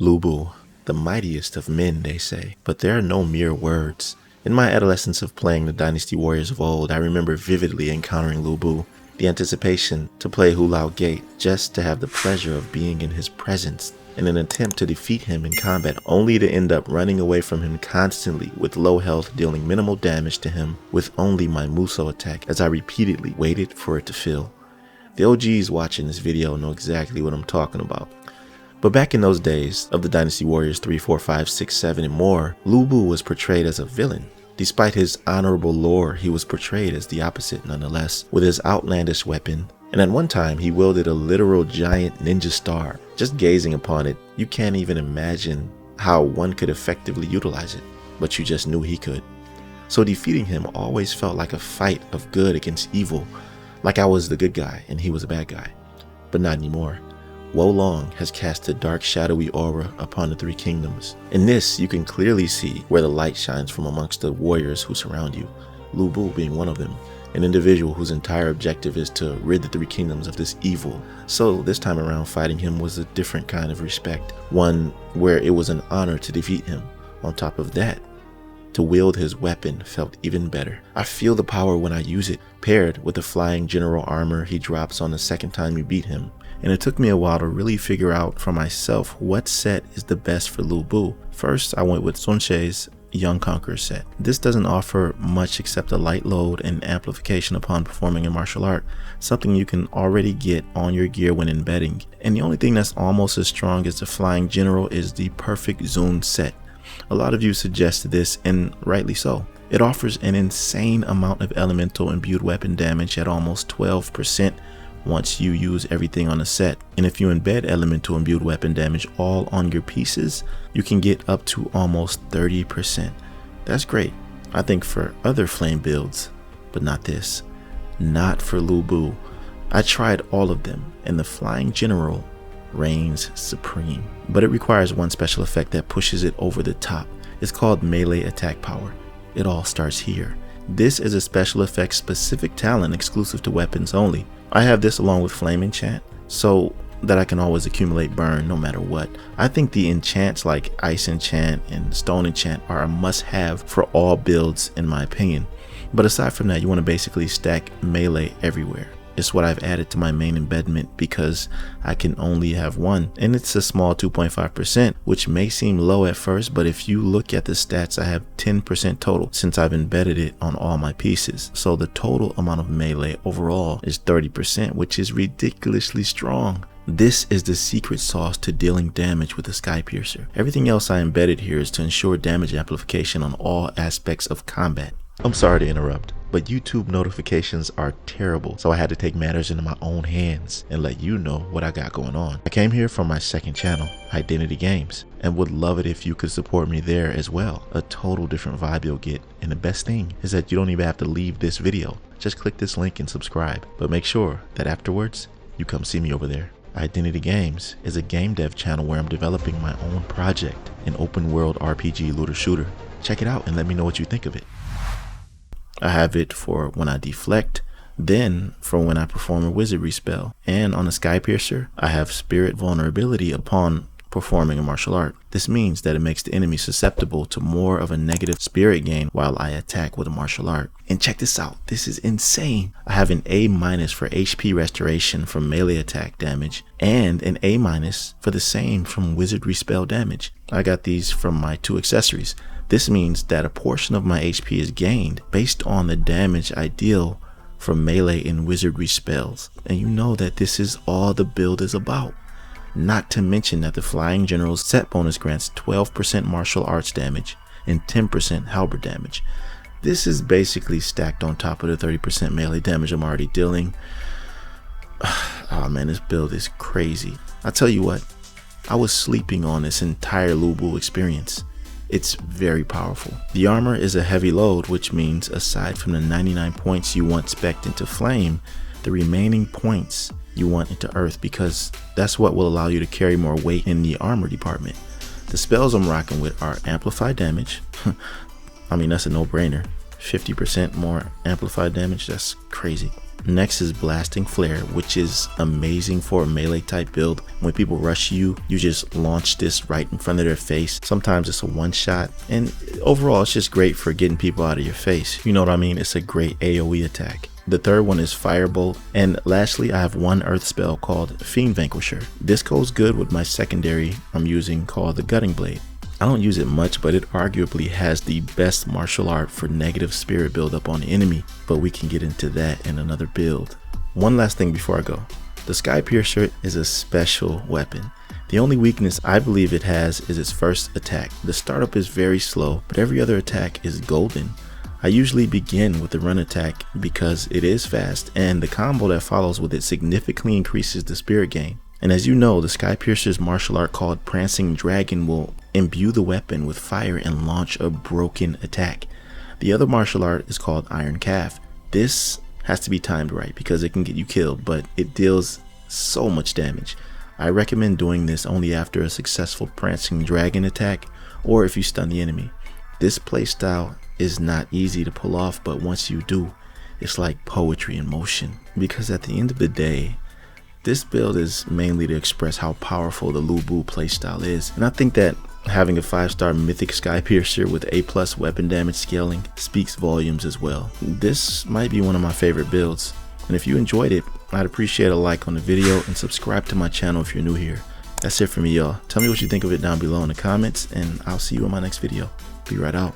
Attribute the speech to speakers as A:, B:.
A: 𝐿, the mightiest of men, they say, but there are no mere words. In my adolescence of playing the dynasty warriors of old, I remember vividly encountering 𝐿, the anticipation to play 𝐜𝐤 just to have the pleasure of being in his presence, in an attempt to defeat him in combat, only to end up running away from him constantly with low health, dealing minimal damage to him with only my Musou attack as I repeatedly waited for it to fill. The OGs watching this video know exactly what I'm talking about. But back in those days of the Dynasty Warriors 3, 4, 5, 6, 7 and more, 𝐿 was portrayed as a villain. Despite his honorable lore, he was portrayed as the opposite nonetheless, with his outlandish weapon. And at one time, he wielded a literal giant ninja star. Just gazing upon it, you can't even imagine how one could effectively utilize it, but you just knew he could. So defeating him always felt like a fight of good against evil, like I was the good guy and he was a bad guy. But not anymore. Wo Long has cast a dark shadowy aura upon the three kingdoms. In this, you can clearly see where the light shines from amongst the warriors who surround you, 𝐿 being one of them. An individual whose entire objective is to rid the three kingdoms of this evil. So this time around, fighting him was a different kind of respect, one where it was an honor to defeat him. On top of that, to wield his weapon felt even better. I feel the power when I use it, paired with the flying general armor he drops on the second time you beat him. And it took me a while to really figure out for myself what set is the best for 𝐿. First, I went with Sonche's Young Conqueror set. This doesn't offer much except a light load and amplification upon performing a martial art, something you can already get on your gear when embedding. And the only thing that's almost as strong as the Flying General is the perfect 𝐬 set. A lot of you suggested this, and rightly so. It offers an insane amount of elemental imbued weapon damage at almost 12% once you use everything on the set. And if you embed elemental imbued weapon damage all on your pieces, you can get up to almost 30%. That's great, I think, for other flame builds, but not this. Not for 𝐿. I tried all of them, and the Flying General reigns supreme. But it requires one special effect that pushes it over the top. It's called melee attack power. It all starts here. This is a special effect specific talent exclusive to weapons only. I have this along with flame enchant, so that I can always accumulate burn no matter what. I think the enchants like ice enchant and stone enchant are a must-have for all builds in my opinion. But aside from that, you want to basically stack melee everywhere. It's what I've added to my main embedment because I can only have one, and it's a small 2.5%, which may seem low at first, but if you look at the stats, I have 10% total since I've embedded it on all my pieces. So the total amount of melee overall is 30%, which is ridiculously strong. This is the secret sauce to dealing damage with the Skypiercer. Everything else I embedded here is to ensure damage amplification on all aspects of combat. I'm sorry to interrupt, but YouTube notifications are terrible, so I had to take matters into my own hands and let you know what I got going on. I came here from my second channel, Identity Games, and would love it if you could support me there as well. A total different vibe you'll get, and the best thing is that you don't even have to leave this video. Just click this link and subscribe, but make sure that afterwards you come see me over there. Identity Games is a game dev channel where I'm developing my own project, an open world RPG looter shooter. Check it out and let me know what you think of it. I have it for when I deflect, then for when I perform a wizardry spell, and on the Skypiercer, I have spirit vulnerability upon performing a martial art. This means that it makes the enemy susceptible to more of a negative spirit gain while I attack with a martial art. And check this out, this is insane. I have an A- for HP restoration from melee attack damage, and an A- for the same from wizardry spell damage. I got these from my two accessories. This means that a portion of my HP is gained based on the damage I deal from melee and wizardry spells. And you know that this is all the build is about. Not to mention that the Flying General's set bonus grants 12% martial arts damage and 10% halberd damage. This is basically stacked on top of the 30% melee damage I'm already dealing. Oh man, this build is crazy. I tell you what, I was sleeping on this entire 𝐿 experience. It's very powerful. The armor is a heavy load, which means aside from the 99 points you want spec'd into flame, the remaining points you want into earth, because that's what will allow you to carry more weight in the armor department. The spells I'm rocking with are amplified damage. I mean, that's a no-brainer. 50% more amplified damage, that's crazy. Next is Blasting Flare, which is amazing for a melee type build. When people rush you, you just launch this right in front of their face. Sometimes it's a one shot, and overall it's just great for getting people out of your face. You know what I mean? It's a great AoE attack. The third one is Firebolt, and lastly I have one earth spell called Fiend Vanquisher. This goes good with my secondary I'm using called the Gutting Blade. I don't use it much, but it arguably has the best martial art for negative spirit buildup on the enemy, but we can get into that in another build. One last thing before I go. The Sky Piercer is a special weapon. The only weakness I believe it has is its first attack. The startup is very slow, but every other attack is golden. I usually begin with the run attack because it is fast, and the combo that follows with it significantly increases the spirit gain. And as you know, the Sky Piercer's martial art called Prancing Dragon will imbue the weapon with fire and launch a broken attack. The other martial art is called Iron Calf. This has to be timed right because it can get you killed, but it deals so much damage. I recommend doing this only after a successful Prancing Dragon attack or if you stun the enemy. This playstyle is not easy to pull off, but once you do, it's like poetry in motion. Because at the end of the day, this build is mainly to express how powerful the 𝐿𝑈∞ playstyle is, and I think that having a 5-star mythic Sky Piercer with A+ weapon damage scaling speaks volumes as well. This might be one of my favorite builds, and if you enjoyed it, I'd appreciate a like on the video and subscribe to my channel if you're new here. That's it for me, y'all. Tell me what you think of it down below in the comments, and I'll see you in my next video. Be right out.